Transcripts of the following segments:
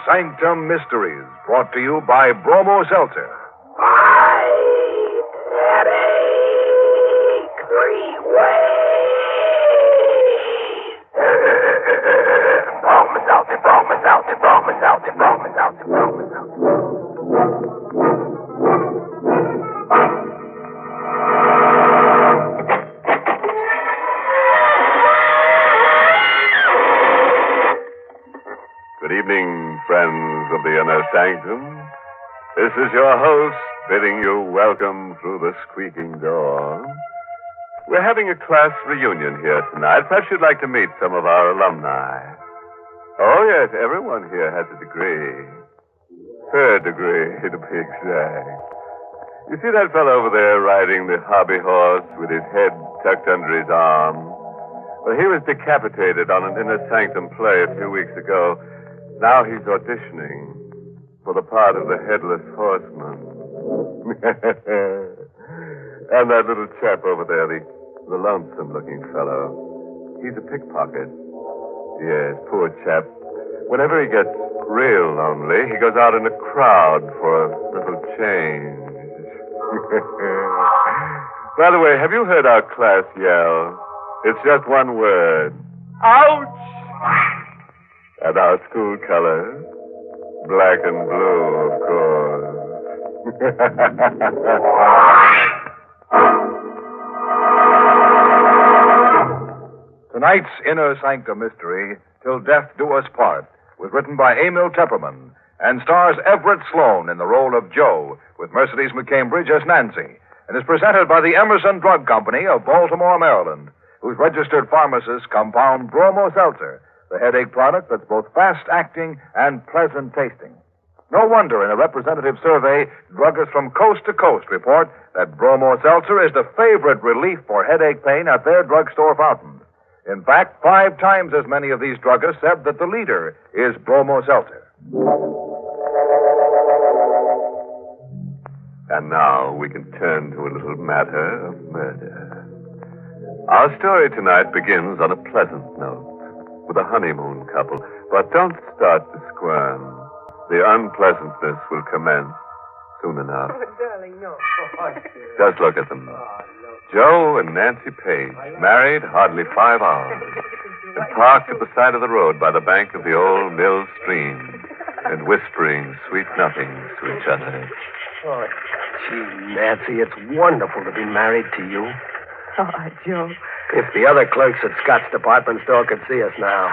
Sanctum Mysteries, brought to you by Bromo Seltzer. Good evening, friends of the inner sanctum. This is your host bidding you welcome through the squeaking door. We're having a class reunion here tonight. Perhaps you'd like to meet some of our alumni. Oh, yes, everyone here has a degree. Third degree, to be exact. You see that fellow over there riding the hobby horse with his head tucked under his arm? Well, he was decapitated on an inner sanctum play a few weeks ago. Now he's auditioning for the part of the headless horseman. And that little chap over there, the lonesome-looking fellow, he's a pickpocket. Yes, poor chap. Whenever he gets real lonely, he goes out in a crowd for a little change. By the way, have you heard our class yell? It's just one word. Ouch! And our school colors, black and blue, of course. Tonight's Inner Sanctum Mystery, Till Death Do Us Part, was written by Emil Tepperman and stars Everett Sloan in the role of Joe, with Mercedes McCambridge as Nancy, and is presented by the Emerson Drug Company of Baltimore, Maryland, whose registered pharmacists compound Bromo Seltzer, the headache product that's both fast-acting and pleasant-tasting. No wonder in a representative survey, druggists from coast to coast report that Bromo Seltzer is the favorite relief for headache pain at their drugstore fountains. In fact, 5 times as many of these druggists said that the leader is Bromo Seltzer. And now we can turn to a little matter of murder. Our story tonight begins on a pleasant note, with a honeymoon couple. But don't start to squirm. The unpleasantness will commence soon enough. Oh, darling, no. Just look at them. Joe and Nancy Page, married hardly 5 hours, and parked at the side of the road by the bank of the old mill stream, and whispering sweet nothings to each other. Oh, gee, Nancy, it's wonderful to be married to you. Oh, Joe. If the other clerks at Scott's department store could see us now.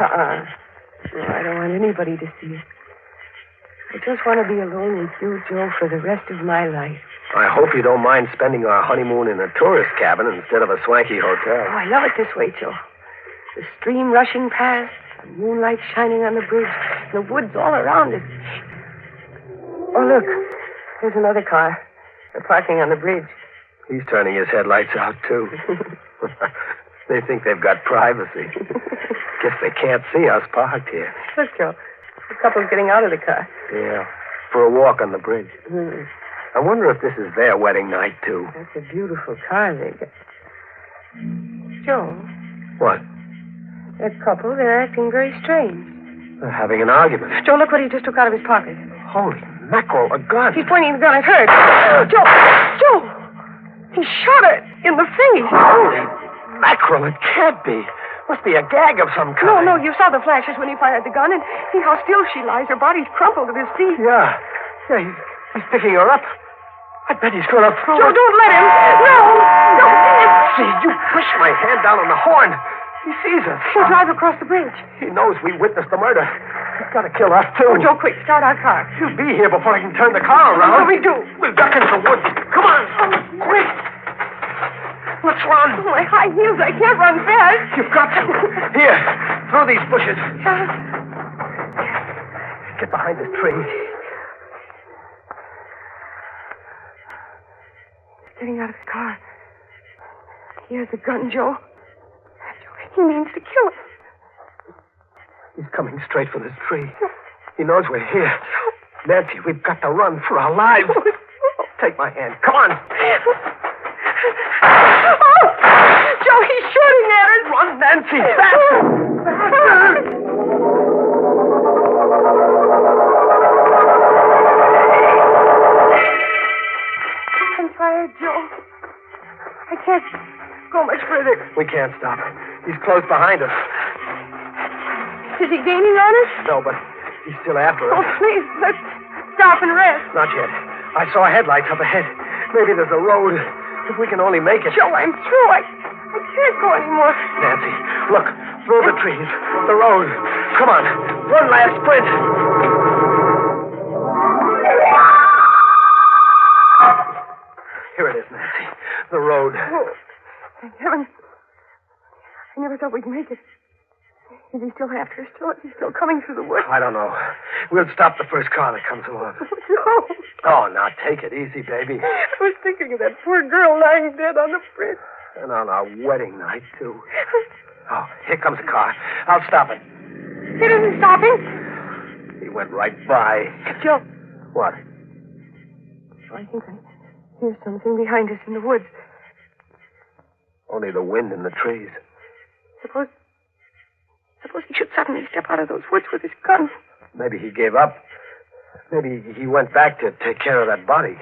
No, I don't want anybody to see us. I just want to be alone with you, Joe, for the rest of my life. I hope you don't mind spending our honeymoon in a tourist cabin instead of a swanky hotel. Oh, I love it this way, Joe. The stream rushing past, the moonlight shining on the bridge, the woods all around us. Oh, look. There's another car. They're parking on the bridge. He's turning his headlights out, too. They think they've got privacy. Guess they can't see us parked here. Look, Joe. The couple's getting out of the car. Yeah, for a walk on the bridge. Hmm. I wonder if this is their wedding night, too. That's a beautiful car they got. Joe. What? That couple, they're acting very strange. They're having an argument. Joe, look what he just took out of his pocket. Holy mackerel, a gun. He's pointing the gun at her. Joe! Joe! He shot her in the face. Holy mackerel, it can't be. Must be a gag of some kind. No, you saw the flashes when he fired the gun, and see how still she lies. Her body's crumpled at his feet. Yeah, he's picking her up. I bet he's going to throw Joe, her. don't let him. No. See, you push my hand down on the horn. He sees us. He'll drive across the bridge. He knows we witnessed the murder. He's got to kill us, too. Oh, Joe, quick, start our car. He'll be here before I can turn the car around. What do we do? We'll duck into the woods. Come on. Quick. Let's run. Oh, my high heels, I can't run fast. You've got to. Here, through these bushes. Get behind this tree. He's getting out of the car. He has a gun, Joe. He means to kill us. He's coming straight for this tree. He knows we're here. Nancy, we've got to run for our lives. Take my hand. Come on. Oh! Joe, he's shooting at us. Run, Nancy. Faster. Faster. ahead, Joe. I can't go much further. We can't stop. He's close behind us. Is he gaining on us? No, but he's still after Oh, us. please, let's stop and rest. Not yet. I saw headlights up ahead. Maybe there's a road. If we can only make it. Joe, I'm through. I can't go anymore. Nancy, look. Through the trees. The road. Come on. One last sprint. Here it is, Nancy. The road. Oh, thank heaven. I never thought we'd make it. Is he still after us? Is he still coming through the woods? I don't know. We'll stop the first car that comes along. No. Oh, now take it easy, baby. I was thinking of that poor girl lying dead on the bridge. And on our wedding night, too. Oh, here comes a car. I'll stop it. It isn't stopping. He went right by. Joe. What? I think I hear something behind us in the woods. Only the wind in the trees. Suppose he should suddenly step out of those woods with his gun. Maybe he gave up. Maybe he went back to take care of that body.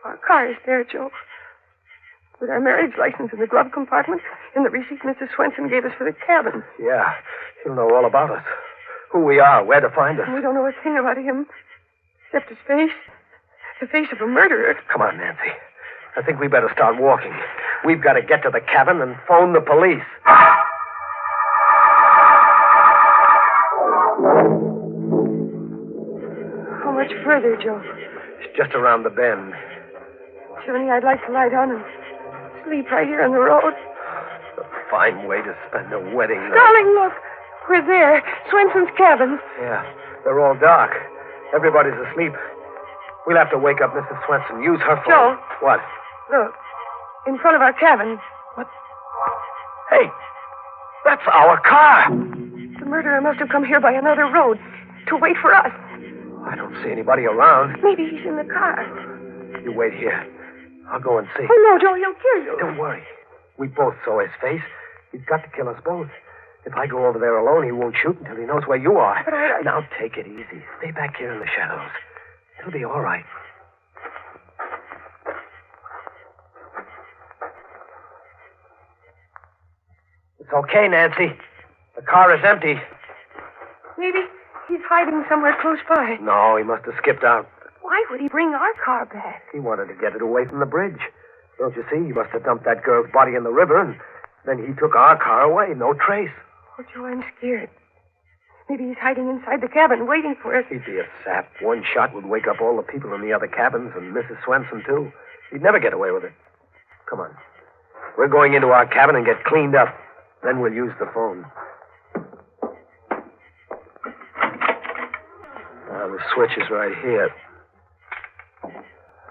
Our car is there, Joe. With our marriage license in the glove compartment and the receipt Mrs. Swenson gave us for the cabin. Yeah, he'll know all about us. Who we are, where to find us. We don't know a thing about him, except his face. The face of a murderer. Come on, Nancy. I think we better start walking. We've got to get to the cabin and phone the police. How much further, Joe? It's just around the bend. Johnny, I'd like to lie down and sleep right here on the road. A fine way to spend a wedding night. Darling, look. We're there. Swenson's cabin. Yeah, they're all dark. Everybody's asleep. We'll have to wake up Mrs. Swenson. Use her phone. Joe. What? Look. In front of our cabin. What? Hey, that's our car. The murderer must have come here by another road to wait for us. I don't see anybody around. Maybe he's in the car. You wait here. I'll go and see. Oh, no, Joe, he'll kill you. Don't worry. We both saw his face. He's got to kill us both. If I go over there alone, he won't shoot until he knows where you are. But I... Now, take it easy. Stay back here in the shadows. It'll be all right. It's okay, Nancy. The car is empty. Maybe he's hiding somewhere close by. No, he must have skipped out. Why would he bring our car back? He wanted to get it away from the bridge. Don't you see? He must have dumped that girl's body in the river, and then he took our car away. No trace. Oh, Joe, I'm scared. Maybe he's hiding inside the cabin, waiting for us. He'd be a sap. One shot would wake up all the people in the other cabins, and Mrs. Swenson, too. He'd never get away with it. Come on. We're going into our cabin and get cleaned up. Then we'll use the phone. The switch is right here.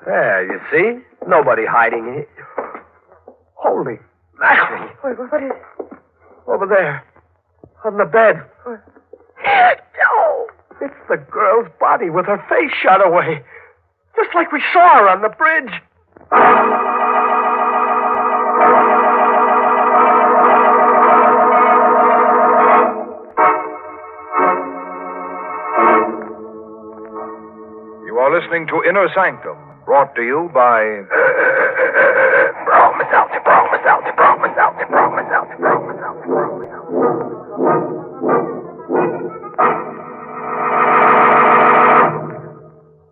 There, you see? Nobody hiding here. Holy mackerel. What is it? Over there. On the bed. Joe! It's the girl's body with her face shot away. Just like we saw her on the bridge. You are listening to Inner Sanctum, brought to you by...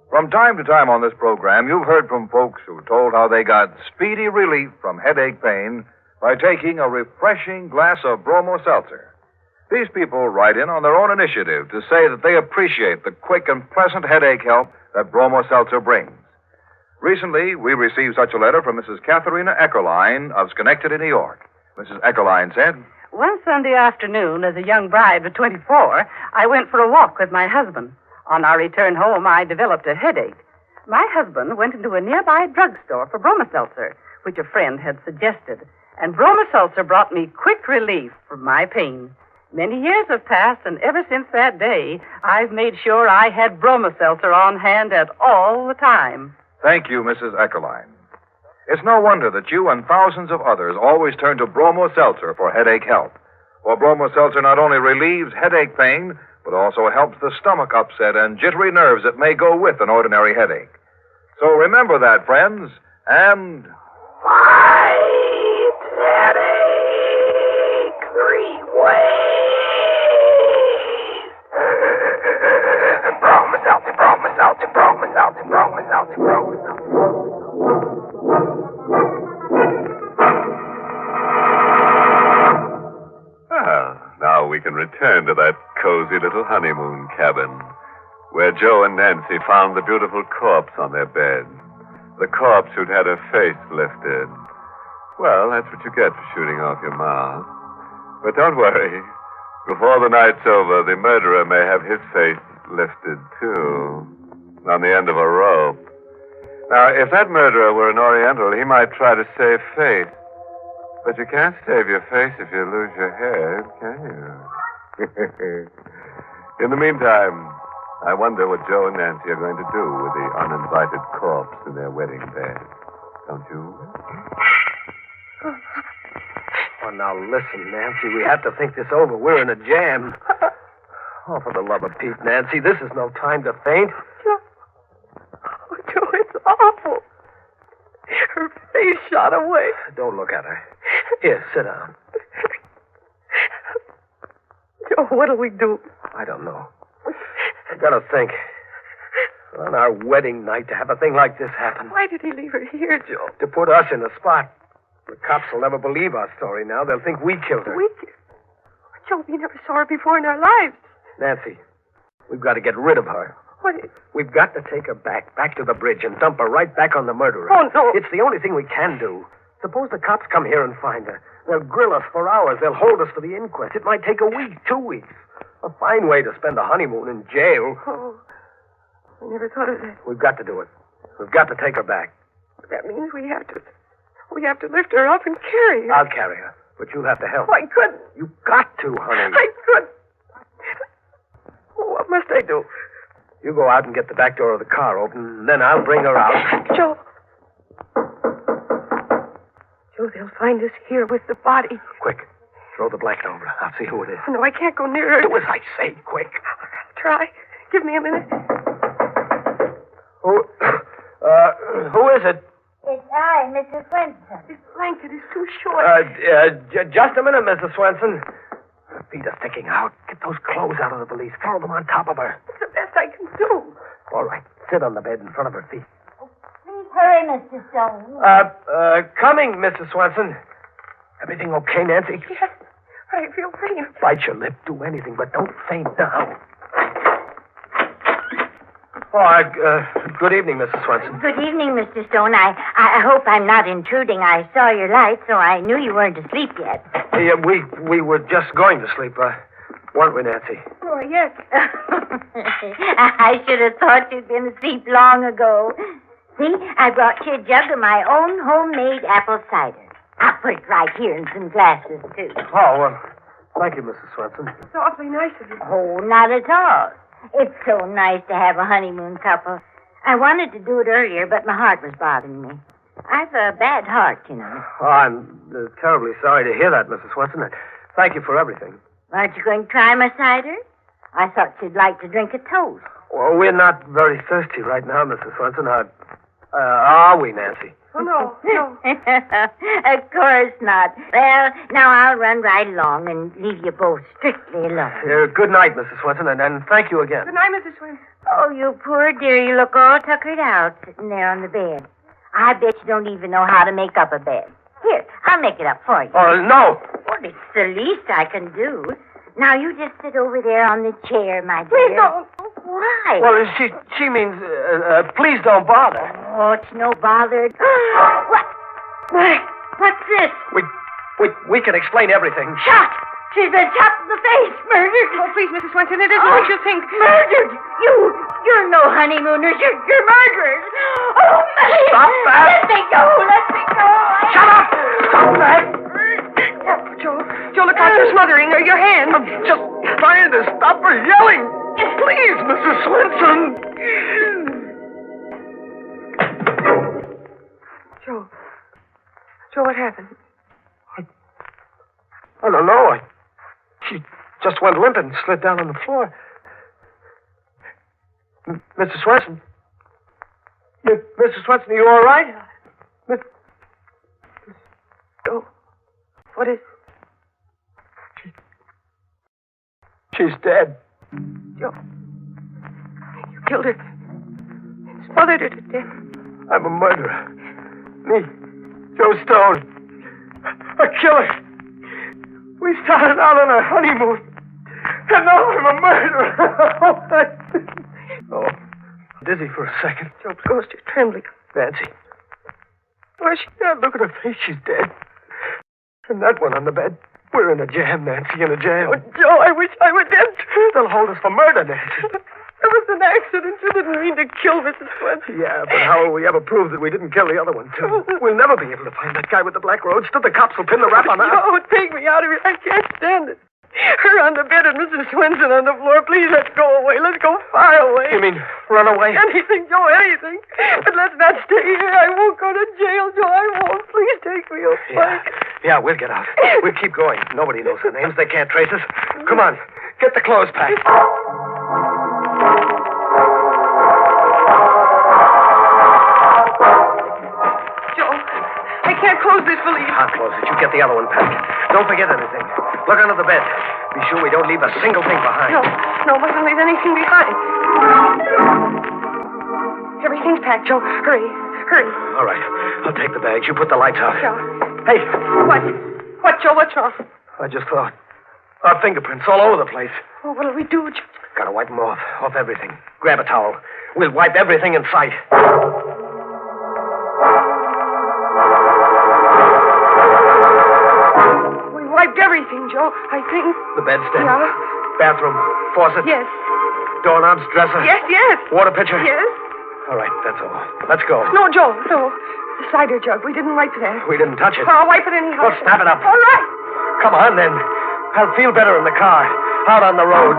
From time to time on this program, you've heard from folks who told how they got speedy relief from headache pain by taking a refreshing glass of bromo seltzer. These people write in on their own initiative to say that they appreciate the quick and pleasant headache help that bromo seltzer brings. Recently, we received such a letter from Mrs. Katharina Eckerline of Schenectady, New York. Mrs. Eckerline said, One Sunday afternoon, as a young bride of 24, I went for a walk with my husband. On our return home, I developed a headache. My husband went into a nearby drugstore for bromo seltzer, which a friend had suggested. And bromo seltzer brought me quick relief from my pain. Many years have passed, and ever since that day, I've made sure I had bromo seltzer on hand at all the time. Thank you, Mrs. Eckerline. It's no wonder that you and thousands of others always turn to bromo seltzer for headache help. For bromo seltzer not only relieves headache pain, but also helps the stomach upset and jittery nerves that may go with an ordinary headache. So remember that, friends. and... White headache 3 ways. Bromo, Seltzer, bromo, Seltzer, bromo, Seltzer, bromo, Seltzer, bromo, Seltzer. Now we can return to that cozy little honeymoon cabin where Joe and Nancy found the beautiful corpse on their bed. The corpse who'd had her face lifted. Well, that's what you get for shooting off your mouth. But don't worry. Before the night's over, the murderer may have his face lifted, too, on the end of a rope. Now, if that murderer were an Oriental, he might try to save face. But you can't save your face if you lose your head, can you? In the meantime, I wonder what Joe and Nancy are going to do with the uninvited corpse in their wedding bed. Don't you? Oh, now listen, Nancy. We have to think this over. We're in a jam. Oh, for the love of Pete, Nancy, this is no time to faint. Joe, it's awful. Her face shot away. Don't look at her. Here, sit down. Joe, what'll we do? I don't know. I gotta think. On our wedding night to have a thing like this happen. Why did he leave her here, Joe? To put us in the spot. The cops will never believe our story now. They'll think we killed her. Joe, we never saw her before in our lives. Nancy, we've got to get rid of her. What? We've got to take her back to the bridge and dump her right back on the murderer. Oh, no. It's the only thing we can do. Suppose the cops come here and find her. They'll grill us for hours. They'll hold us for the inquest. It might take a week, 2 weeks. A fine way to spend a honeymoon in jail. Oh, I never thought of that. We've got to do it. We've got to take her back. That means we have to lift her up and carry her. I'll carry her, but you'll have to help. I couldn't. You've got to, honey. I couldn't. What must I do? You go out and get the back door of the car open, and then I'll bring her out. Joe, they'll find us here with the body. Quick. Throw the blanket over her. I'll see who it is. Oh, no, I can't go near her. Do as I say, quick. Try. Give me a minute. Who is it? It's I, Mrs. Swenson. This blanket is too short. Just a minute, Mrs. Swenson. Her feet are sticking out. Get those clothes out of the valise. Throw them on top of her. It's the best I can do. All right. Sit on the bed in front of her feet. Please hurry, Mr. Stone. Coming, Mrs. Swenson. Everything okay, Nancy? Yes. I feel faint. Bite your lip. Do anything, but don't faint now. Good evening, Mrs. Swenson. Good evening, Mr. Stone. I hope I'm not intruding. I saw your light, so I knew you weren't asleep yet. Yeah, we were just going to sleep, weren't we, Nancy? Oh, yes. I should have thought you'd been asleep long ago. See, I brought you a jug of my own homemade apple cider. I'll put it right here in some glasses, too. Oh, thank you, Mrs. Swenson. It's awfully nice of you. Oh, not at all. It's so nice to have a honeymoon couple. I wanted to do it earlier, but my heart was bothering me. I've a bad heart, you know. Oh, I'm terribly sorry to hear that, Mrs. Swenson. Thank you for everything. Aren't you going to try my cider? I thought you'd like to drink a toast. Well, we're not very thirsty right now, Mrs. Swenson. Are we, Nancy? Oh, no. Of course not. Well, now I'll run right along and leave you both strictly alone. Good night, Mrs. Swenson, and thank you again. Good night, Mrs. Swenson. Oh, you poor dear. You look all tuckered out sitting there on the bed. I bet you don't even know how to make up a bed. Here, I'll make it up for you. Oh, no. Well, it's the least I can do. Now, you just sit over there on the chair, my dear. Please don't. Why? Well, she means, please don't bother. Oh, it's no bother. What? What's this? We can explain everything. Shot! She's been shot in the face. Murdered. Oh, please, Mrs. Swenson, it isn't what you think. Murdered! You're no honeymooners. You're murderers. Oh, my. Stop that. Let me go. Shut up! Stop that! Joe, look out. You're smothering her. Your hand. I'm just trying to stop her yelling. Please, Mrs. Swenson. Joe, what happened? I don't know. She just went limp and slid down on the floor. Mrs. Swenson? Mrs. Swenson, are you all right? Joe, what is... She's dead. Joe, you killed her. Smothered her to death. I'm a murderer. Me, Joe Stone. A killer. We started out on a honeymoon. And now I'm a murderer. Oh, dizzy for a second. Joe's ghost is trembling. Nancy. Why, she's dead. Look at her face. She's dead. And that one on the bed. We're in a jam, Nancy, in a jam. Oh, Joe, I wish I were dead. They'll hold us for murder, Nancy. It was an accident. You didn't mean to kill Mrs. Swenson. Yeah, but how will we ever prove that we didn't kill the other one, too? We'll never be able to find that guy with the black roadster. The cops will pin the rap on us. Joe, take me out of here. I can't stand it. Her on the bed and Mrs. Swenson on the floor. Please, let's go away. Let's go far away. You mean run away? Anything, Joe, anything. But let's not stay here. I won't go to jail, Joe. I won't. Please take me away. Yeah, we'll get out. We'll keep going. Nobody knows our names. They can't trace us. Come on. Get the clothes packed. Joe, I can't close this valise. I'll close it. You get the other one packed. Don't forget anything. Look under the bed. Be sure we don't leave a single thing behind. No, mustn't leave anything behind. Everything's packed, Joe. Hurry. All right. I'll take the bags. You put the lights out. Joe. Hey. What, Joe? What's wrong? I just thought. Our fingerprints all over the place. Oh, what'll we do, Joe? Gotta wipe them off everything. Grab a towel. We'll wipe everything in sight. We wiped everything, Joe, I think. The bedstead. Yeah. Bathroom. Faucet. Yes. Doorknobs. Dresser. Yes. Water pitcher. Yes. All right, that's all. Let's go. No, Joe, no. The cider jug. We didn't wipe that. We didn't touch it. I'll wipe it anyhow. Well, snap it up. All right. Come on, then. I'll feel better in the car. Out on the road.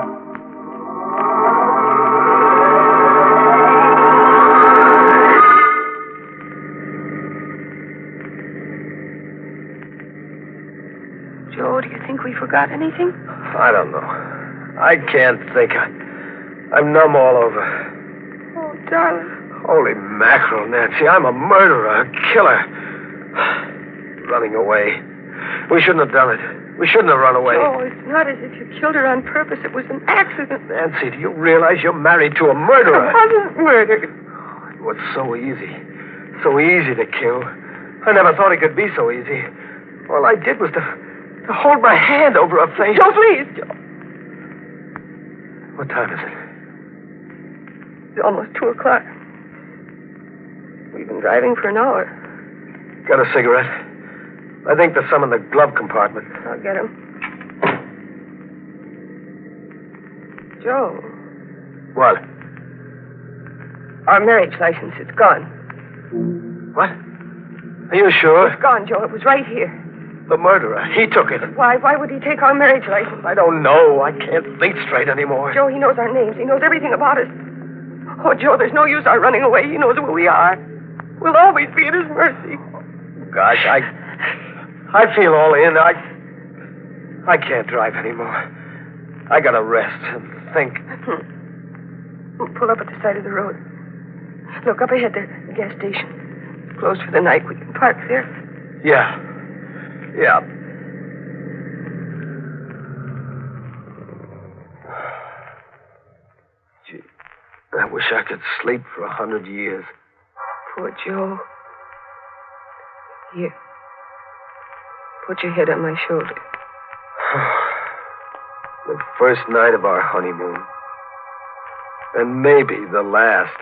Joe, do you think we forgot anything? I don't know. I can't think. I'm numb all over. Oh, darling. Holy mackerel, Nancy. I'm a murderer, a killer. Running away. We shouldn't have done it. We shouldn't have run away. Oh, it's not as if you killed her on purpose. It was an accident. Nancy, do you realize you're married to a murderer? I wasn't murdered. It was so easy. So easy to kill. I never thought it could be so easy. All I did was to hold my hand over her face. Joe, please, Joe. What time is it? It's almost 2 o'clock. We've been driving for an hour. Got a cigarette? I think there's some in the glove compartment. I'll get him. Joe. What? Our marriage license, it's gone. What? Are you sure? It's gone, Joe. It was right here. The murderer. He took it. Why would he take our marriage license? I don't know. I can't think straight anymore. Joe, he knows our names. He knows everything about us. Oh, Joe, there's no use our running away. He knows where we are. We'll always be at his mercy. Gosh, I feel all in. I can't drive anymore. I gotta rest and think. We'll pull up at the side of the road. Look, up ahead, there's the gas station. It's closed for the night. We can park there. Yeah. Gee, I wish I could sleep for 100 years. Poor Joe. Here. Put your head on my shoulder. The first night of our honeymoon. And maybe the last.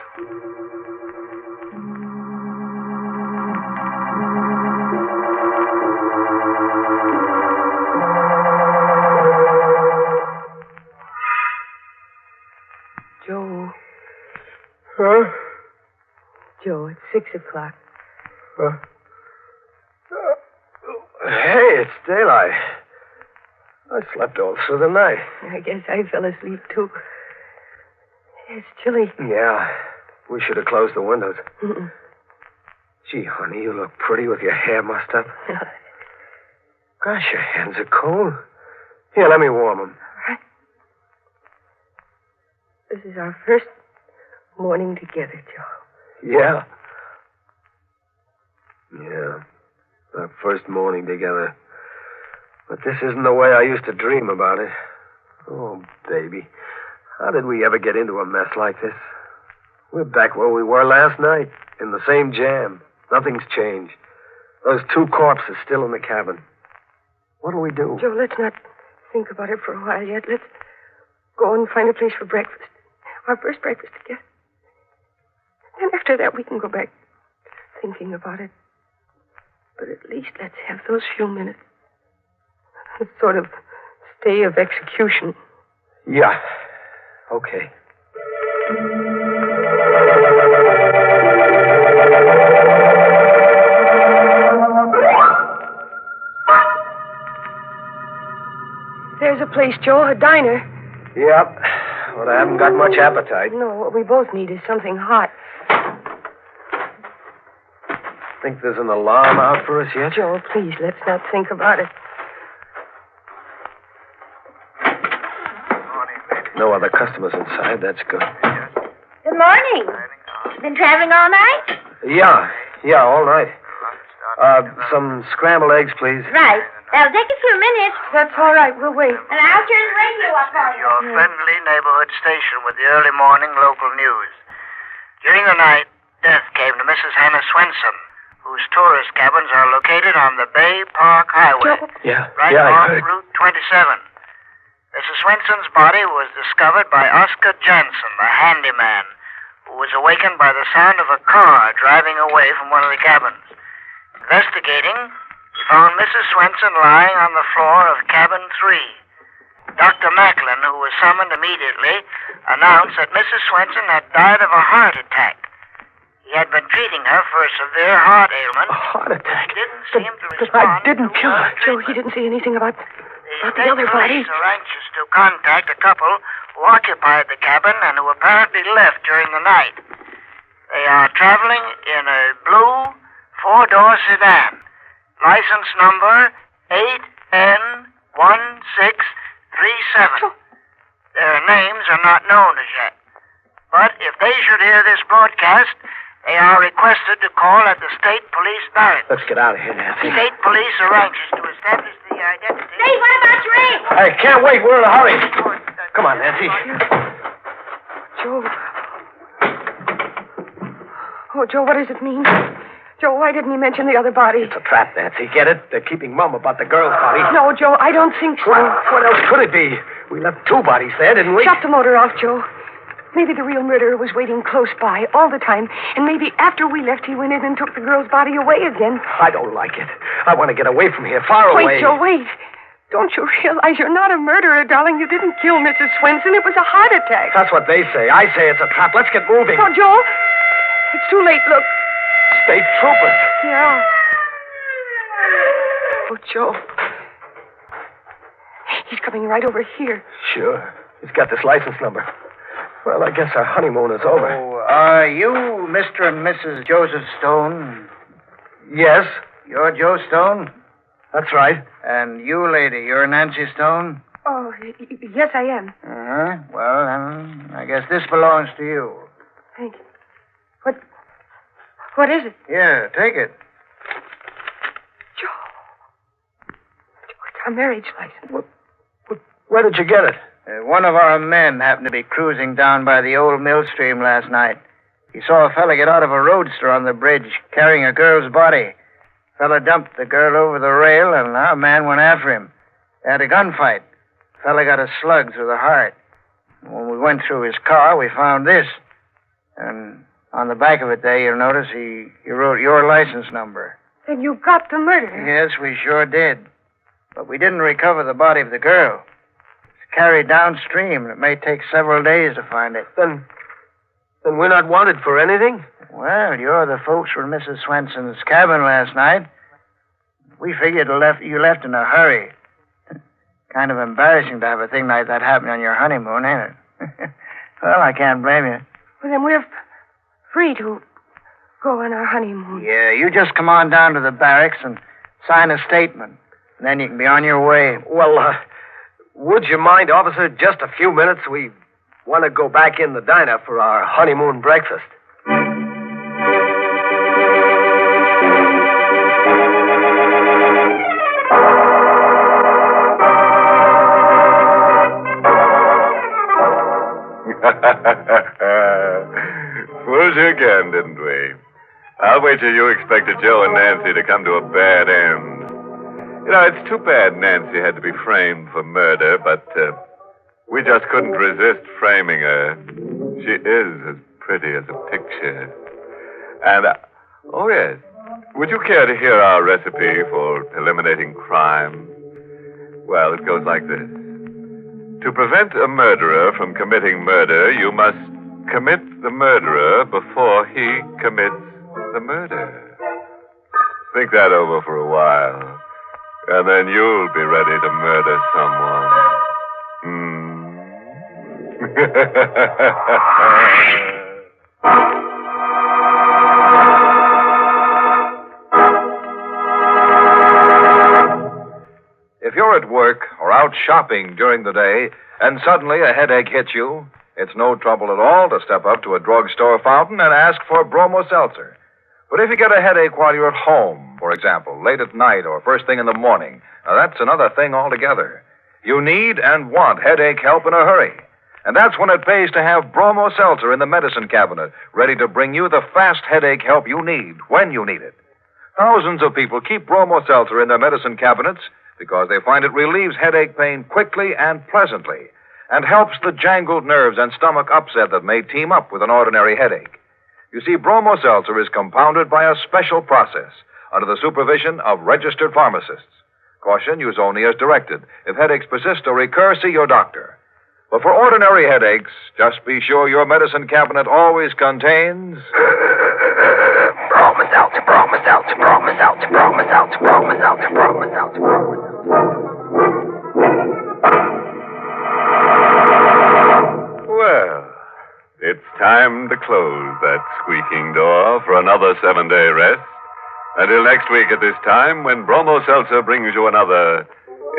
Joe. Huh? Joe, it's 6 o'clock. Hey, it's daylight. I slept all through the night. I guess I fell asleep, too. It's chilly. Yeah, we should have closed the windows. Mm-mm. Gee, honey, you look pretty with your hair mussed up. Gosh, your hands are cold. Here, let me warm them. All right. This is our first morning together, Joe. Yeah. Yeah. Our first morning together. But this isn't the way I used to dream about it. Oh, baby. How did we ever get into a mess like this? We're back where we were last night, in the same jam. Nothing's changed. Those 2 corpses still in the cabin. What do we do? Joe, let's not think about it for a while yet. Let's go and find a place for breakfast. Our first breakfast together. And after that, we can go back thinking about it. But at least let's have those few minutes. A sort of stay of execution. Yeah. Okay. There's a place, Joe, a diner. Yep. But I haven't got much appetite. No, what we both need is something hot. Think there's an alarm out for us yet? Joe, please, let's not think about it. No other customers inside. That's good. Good morning. Been traveling all night? Yeah, all night. Some scrambled eggs, please. Right. That'll take a few minutes. That's all right. We'll wait. And I'll turn the radio up for you. Your friendly neighborhood station with the early morning local news. During the night, death came to Mrs. Hannah Swenson, whose tourist cabins are located on the Bay Park Highway. Yeah, right off Route 27. Mrs. Swenson's body was discovered by Oscar Jansen, the handyman, who was awakened by the sound of a car driving away from one of the cabins. Investigating, he found Mrs. Swenson lying on the floor of cabin 3. Dr. Macklin, who was summoned immediately, announced that Mrs. Swenson had died of a heart attack. He had been treating her for a severe heart ailment. A heart attack? He didn't seem to But respond. I didn't kill her. Joe, he didn't say anything about the other police body. are anxious to contact a couple who occupied the cabin and who apparently left during the night. They are traveling in a blue 4-door sedan. License number 8N1637. Their names are not known as yet. But if they should hear this broadcast, they are requested to call at the State Police Barracks. Let's get out of here, Nancy. State Police are anxious to establish the identity. Hey, what about your eggs? I can't wait. We're in a hurry. Come on, Nancy. Joe. Oh, Joe, what does it mean? Joe, why didn't he mention the other body? It's a trap, Nancy. Get it? They're keeping mum about the girl's body. No, Joe, I don't think so. What else could it be? We left 2 bodies there, didn't we? Shut the motor off, Joe. Maybe the real murderer was waiting close by all the time, and maybe after we left, he went in and took the girl's body away again. I don't like it. I want to get away from here, far away. Wait, Joe, wait. Don't you realize you're not a murderer, darling? You didn't kill Mrs. Swenson. It was a heart attack. That's what they say. I say it's a trap. Let's get moving. Oh, Joe, it's too late. Look. State troopers. Yeah. Oh, Joe. He's coming right over here. Sure. He's got this license number. Well, I guess our honeymoon is over. Oh, are you Mr. and Mrs. Joseph Stone? Yes, You're Joe Stone? that's right. And you, lady, you're Nancy Stone? Oh, yes, I am. Uh-huh. Well, then, I guess this belongs to you. Thank you. What is it? Here, take it. Joe, it's our marriage license. Where did you get it? One of our men happened to be cruising down by the old mill stream last night. He saw a fella get out of a roadster on the bridge carrying a girl's body. Fella dumped the girl over the rail, and our man went after him. They had a gunfight. Fella got a slug through the heart. When we went through his car, we found this. And on the back of it there, you'll notice he wrote your license number. Then you got the murderer. Yes, we sure did. But we didn't recover the body of the girl. It's carried downstream, and it may take several days to find it. Then we're not wanted for anything? Well, you're the folks from Mrs. Swenson's cabin last night. We figured you left in a hurry. Kind of embarrassing to have a thing like that happen on your honeymoon, ain't it? Well, I can't blame you. Well, then we're free to go on our honeymoon. Yeah, you just come on down to the barracks and sign a statement. And then you can be on your way. Well, would you mind, officer, just a few minutes? We want to go back in the diner for our honeymoon breakfast. Fooled you again, didn't we? I'll wager you expected Joe and Nancy to come to a bad end. You know, it's too bad Nancy had to be framed for murder, but we just couldn't resist framing her. She is as pretty as a picture. And, oh yes, would you care to hear our recipe for eliminating crime? Well, it goes like this. To prevent a murderer from committing murder, you must commit the murderer before he commits the murder. Think that over for a while, and then you'll be ready to murder someone. If you're at work or out shopping during the day and suddenly a headache hits you, it's no trouble at all to step up to a drugstore fountain and ask for bromo seltzer. But if you get a headache while you're at home, for example, late at night or first thing in the morning, now that's another thing altogether. You need and want headache help in a hurry. And that's when it pays to have bromo seltzer in the medicine cabinet, ready to bring you the fast headache help you need when you need it. Thousands of people keep bromo seltzer in their medicine cabinets because they find it relieves headache pain quickly and pleasantly and helps the jangled nerves and stomach upset that may team up with an ordinary headache. You see, bromo seltzer is compounded by a special process under the supervision of registered pharmacists. Caution, use only as directed. If headaches persist or recur, see your doctor. But for ordinary headaches, just be sure your medicine cabinet always contains... Bromo seltzer, bromo seltzer, bromo seltzer, bromo seltzer, bromo seltzer, bromo seltzer, bromo seltzer. Well, it's time to close that squeaking door for another 7-day rest. Until next week at this time, when Bromo Seltzer brings you another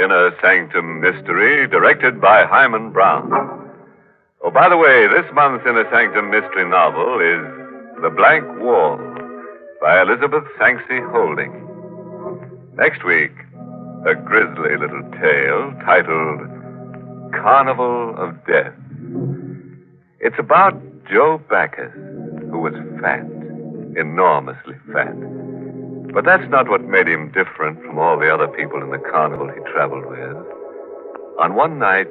Inner Sanctum mystery directed by Himan Brown. Oh, by the way, this month's Inner Sanctum mystery novel is The Blank Wall by Elizabeth Sanksy Holding. Next week, a grisly little tale titled Carnival of Death. It's about Joe Backus, who was fat, enormously fat. But that's not what made him different from all the other people in the carnival he traveled with. On one night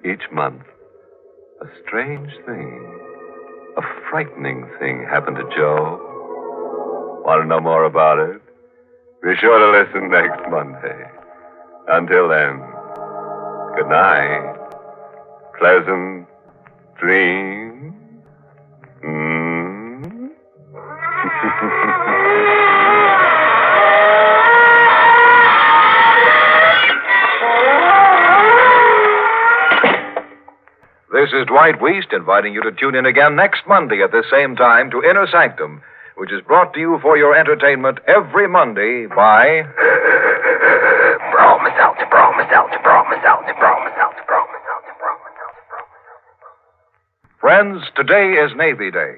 each month, a strange thing, a frightening thing happened to Joe. Want to know more about it? Be sure to listen next Monday. Until then, good night. Pleasant dreams. This is Dwight Weist inviting you to tune in again next Monday at this same time to Inner Sanctum, which is brought to you for your entertainment every Monday by... Bromo seltzer, bromo seltzer, bromo seltzer, bromo seltzer, bromo seltzer, bromo seltzer, bromo seltzer. Friends, today is Navy Day.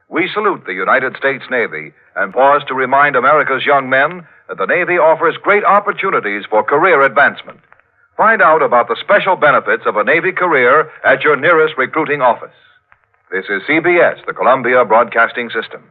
We salute the United States Navy and pause to remind America's young men that the Navy offers great opportunities for career advancement. Find out about the special benefits of a Navy career at your nearest recruiting office. This is CBS, the Columbia Broadcasting System.